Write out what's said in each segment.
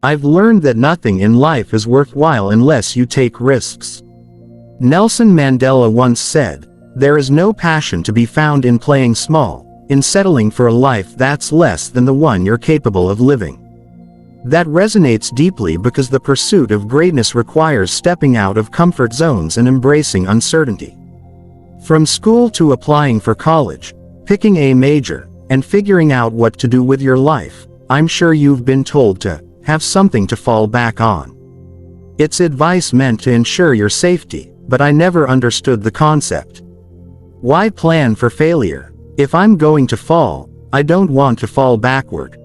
I've learned that nothing in life is worthwhile unless you take risks. Nelson Mandela once said, "There is no passion to be found in playing small, in settling for a life that's less than the one you're capable of living." That resonates deeply because the pursuit of greatness requires stepping out of comfort zones and embracing uncertainty. From school to applying for college, picking a major, and figuring out what to do with your life, I'm sure you've been told to have something to fall back on. It's advice meant to ensure your safety, but I never understood the concept. Why plan for failure? If I'm going to fall, I don't want to fall backward.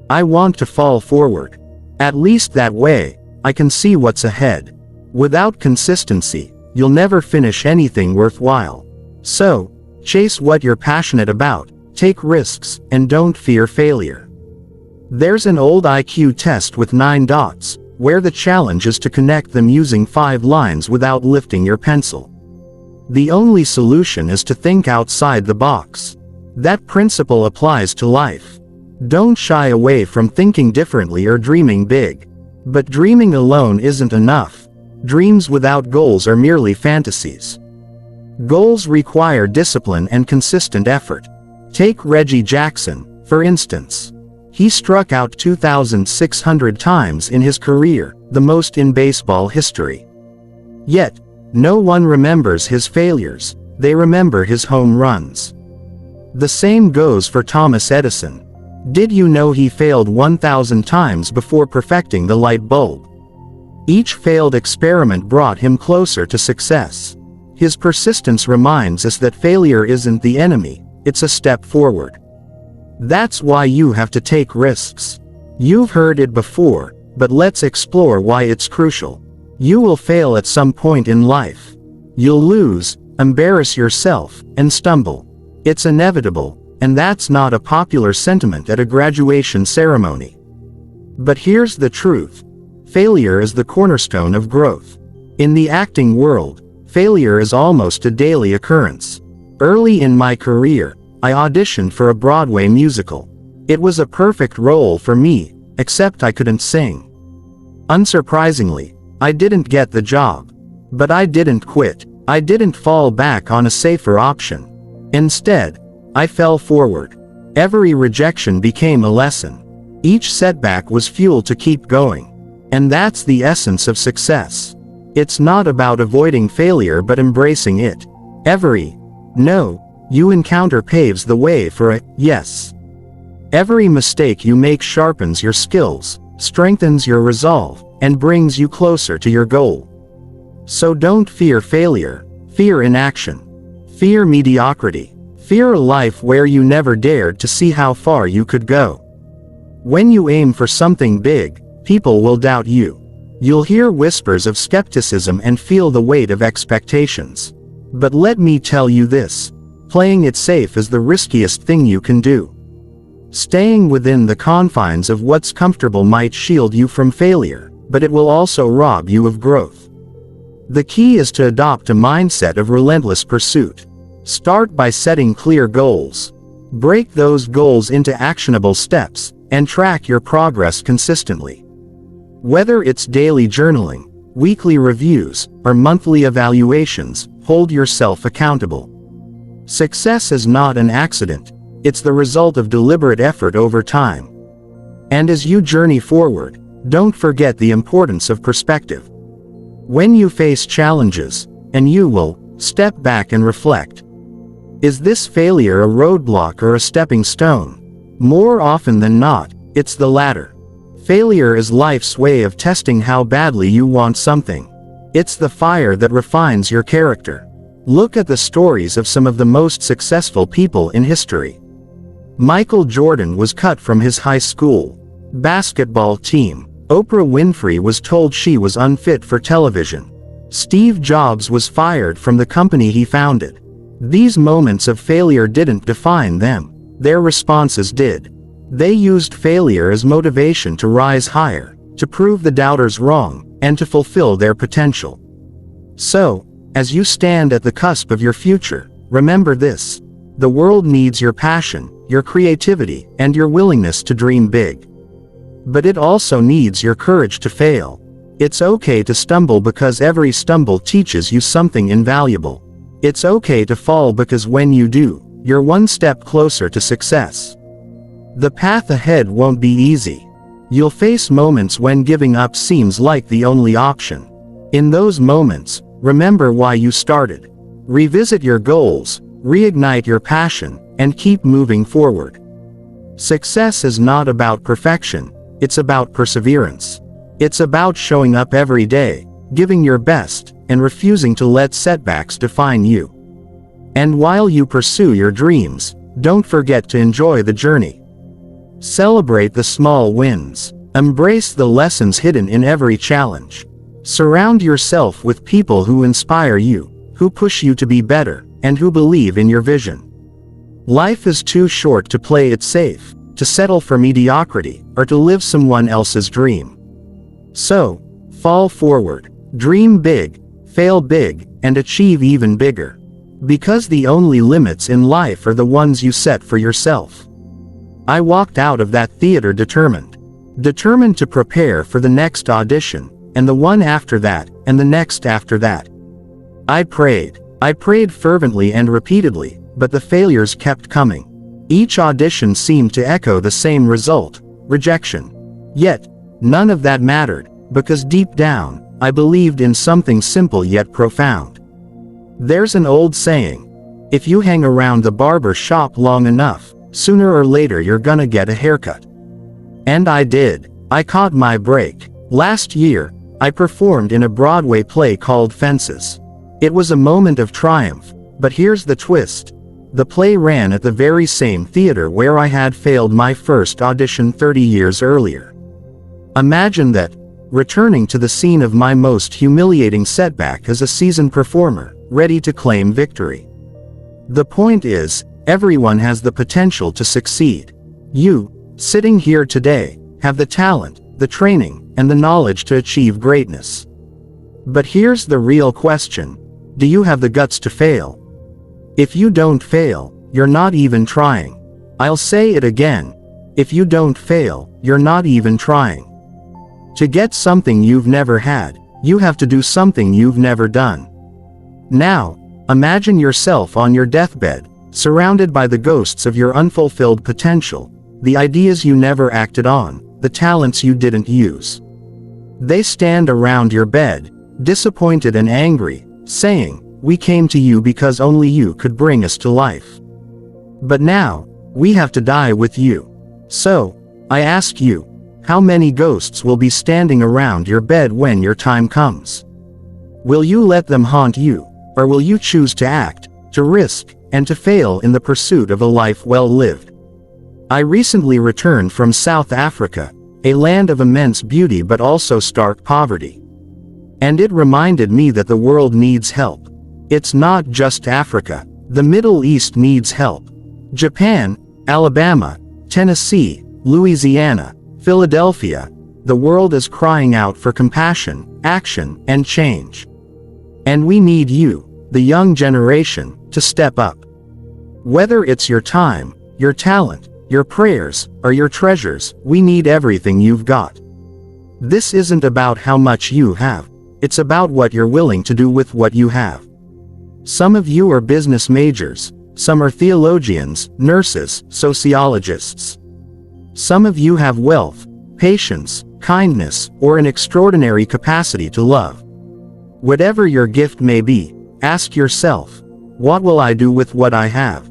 I want to fall forward. At least that way, I can see what's ahead. Without consistency, you'll never finish anything worthwhile. So, chase what you're passionate about, take risks, and don't fear failure. There's an old IQ test with 9 dots, where the challenge is to connect them using 5 lines without lifting your pencil. The only solution is to think outside the box. That principle applies to life. Don't shy away from thinking differently or dreaming big. But dreaming alone isn't enough. Dreams without goals are merely fantasies. Goals require discipline and consistent effort. Take Reggie Jackson, for instance. He struck out 2,600 times in his career, the most in baseball history. Yet, no one remembers his failures, they remember his home runs. The same goes for Thomas Edison. Did you know he failed 1,000 times before perfecting the light bulb? Each failed experiment brought him closer to success. His persistence reminds us that failure isn't the enemy, it's a step forward. That's why you have to take risks. You've heard it before, but let's explore why it's crucial. You will fail at some point in life. You'll lose, embarrass yourself, and stumble. It's inevitable, and that's not a popular sentiment at a graduation ceremony. But here's the truth. Failure is the cornerstone of growth. In the acting world, failure is almost a daily occurrence. Early in my career, I auditioned for a Broadway musical. It was a perfect role for me, except I couldn't sing. Unsurprisingly, I didn't get the job. But I didn't quit. I didn't fall back on a safer option. Instead, I fell forward. Every rejection became a lesson. Each setback was fuel to keep going. And that's the essence of success. It's not about avoiding failure but embracing it. Every no you encounter paves the way for a yes. Every mistake you make sharpens your skills, strengthens your resolve, and brings you closer to your goal. So don't fear failure, fear inaction. Fear mediocrity. Fear a life where you never dared to see how far you could go. When you aim for something big, people will doubt you. You'll hear whispers of skepticism and feel the weight of expectations. But let me tell you this. Playing it safe is the riskiest thing you can do. Staying within the confines of what's comfortable might shield you from failure, but it will also rob you of growth. The key is to adopt a mindset of relentless pursuit. Start by setting clear goals. Break those goals into actionable steps, and track your progress consistently. Whether it's daily journaling, weekly reviews, or monthly evaluations, hold yourself accountable. Success is not an accident, it's the result of deliberate effort over time. And as you journey forward, don't forget the importance of perspective. When you face challenges, and you will, step back and reflect. Is this failure a roadblock or a stepping stone? More often than not, it's the latter. Failure is life's way of testing how badly you want something. It's the fire that refines your character. Look at the stories of some of the most successful people in history. Michael Jordan was cut from his high school basketball team. Oprah Winfrey was told she was unfit for television. Steve Jobs was fired from the company he founded. These moments of failure didn't define them. Their responses did. They used failure as motivation to rise higher, to prove the doubters wrong, and to fulfill their potential. So, as you stand at the cusp of your future, remember this. The world needs your passion, your creativity, and your willingness to dream big. But it also needs your courage to fail. It's okay to stumble because every stumble teaches you something invaluable. It's okay to fall because when you do, you're one step closer to success. The path ahead won't be easy. You'll face moments when giving up seems like the only option. In those moments, remember why you started. Revisit your goals, reignite your passion, and keep moving forward. Success is not about perfection, it's about perseverance. It's about showing up every day, giving your best, and refusing to let setbacks define you. And while you pursue your dreams, don't forget to enjoy the journey. Celebrate the small wins. Embrace the lessons hidden in every challenge. Surround yourself with people who inspire you, who push you to be better, and who believe in your vision. Life is too short to play it safe, to settle for mediocrity, or to live someone else's dream. So, fall forward, dream big, fail big, and achieve even bigger. Because the only limits in life are the ones you set for yourself. I walked out of that theater determined to prepare for the next audition, and the one after that, and the next after that. I prayed fervently and repeatedly, but the failures kept coming. Each audition seemed to echo the same result: rejection. Yet, none of that mattered, because deep down, I believed in something simple yet profound. There's an old saying, if you hang around the barber shop long enough, sooner or later you're gonna get a haircut. And I did. I caught my break. Last year, I performed in a Broadway play called Fences. It was a moment of triumph, but here's the twist. The play ran at the very same theater where I had failed my first audition 30 years earlier. Imagine that, returning to the scene of my most humiliating setback as a seasoned performer, ready to claim victory. The point is, everyone has the potential to succeed. You, sitting here today, have the talent, the training, and the knowledge to achieve greatness. But here's the real question: do you have the guts to fail? If you don't fail, you're not even trying. I'll say it again. If you don't fail, you're not even trying. To get something you've never had, you have to do something you've never done. Now, imagine yourself on your deathbed, surrounded by the ghosts of your unfulfilled potential, the ideas you never acted on, the talents you didn't use. They stand around your bed, disappointed and angry, saying, "We came to you because only you could bring us to life. But now, we have to die with you." So, I ask you, how many ghosts will be standing around your bed when your time comes? Will you let them haunt you, or will you choose to act, to risk, and to fail in the pursuit of a life well lived? I recently returned from South Africa, a land of immense beauty but also stark poverty. And it reminded me that the world needs help. It's not just Africa. The Middle East needs help. Japan, Alabama, Tennessee, Louisiana, Philadelphia, the world is crying out for compassion, action, and change. And we need you, the young generation, to step up. Whether it's your time, your talent, your prayers, or your treasures, we need everything you've got. This isn't about how much you have, it's about what you're willing to do with what you have. Some of you are business majors, some are theologians, nurses, sociologists. Some of you have wealth, patience, kindness, or an extraordinary capacity to love. Whatever your gift may be, ask yourself, what will I do with what I have?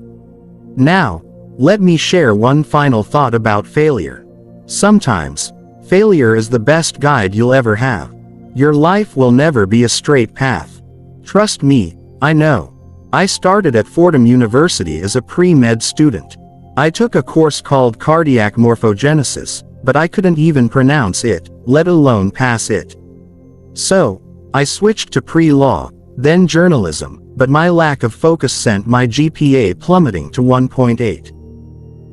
Now, let me share one final thought about failure. Sometimes, failure is the best guide you'll ever have. Your life will never be a straight path. Trust me, I know. I started at Fordham University as a pre-med student. I took a course called cardiac morphogenesis, but I couldn't even pronounce it, let alone pass it. So, I switched to pre-law, then journalism, but my lack of focus sent my GPA plummeting to 1.8.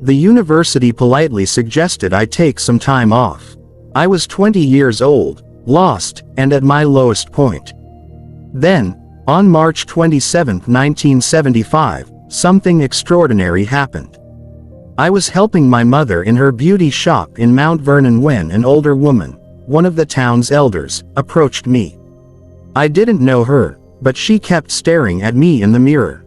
The university politely suggested I take some time off. I was 20 years old, lost, and at my lowest point. Then, on March 27, 1975, something extraordinary happened. I was helping my mother in her beauty shop in Mount Vernon when an older woman, one of the town's elders, approached me. I didn't know her, but she kept staring at me in the mirror.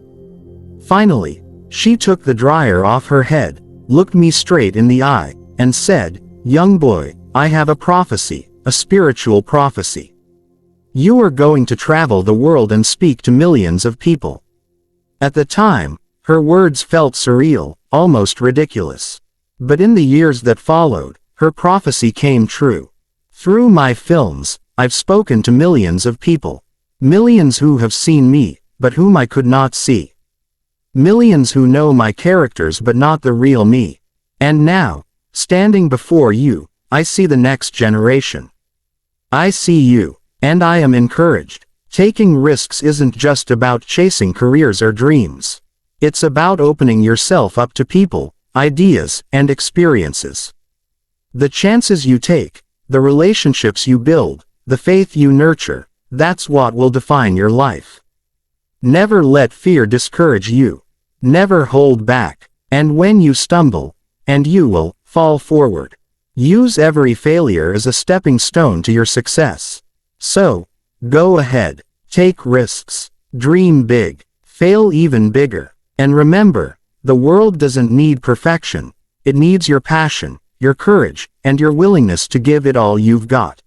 Finally, she took the dryer off her head, looked me straight in the eye, and said, "Young boy, I have a prophecy, a spiritual prophecy. You are going to travel the world and speak to millions of people." At the time, her words felt surreal, almost ridiculous. But in the years that followed, her prophecy came true. Through my films, I've spoken to millions of people. Millions who have seen me, but whom I could not see. Millions who know my characters but not the real me. And now, standing before you, I see the next generation. I see you, and I am encouraged. Taking risks isn't just about chasing careers or dreams. It's about opening yourself up to people, ideas, and experiences. The chances you take, the relationships you build, the faith you nurture, that's what will define your life. Never let fear discourage you. Never hold back. And when you stumble, and you will, fall forward. Use every failure as a stepping stone to your success. So, go ahead, take risks, dream big, fail even bigger. And remember, the world doesn't need perfection, it needs your passion, your courage, and your willingness to give it all you've got.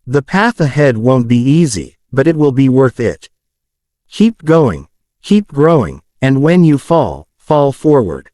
The path ahead won't be easy, but it will be worth it. Keep going, keep growing, and when you fall, fall forward.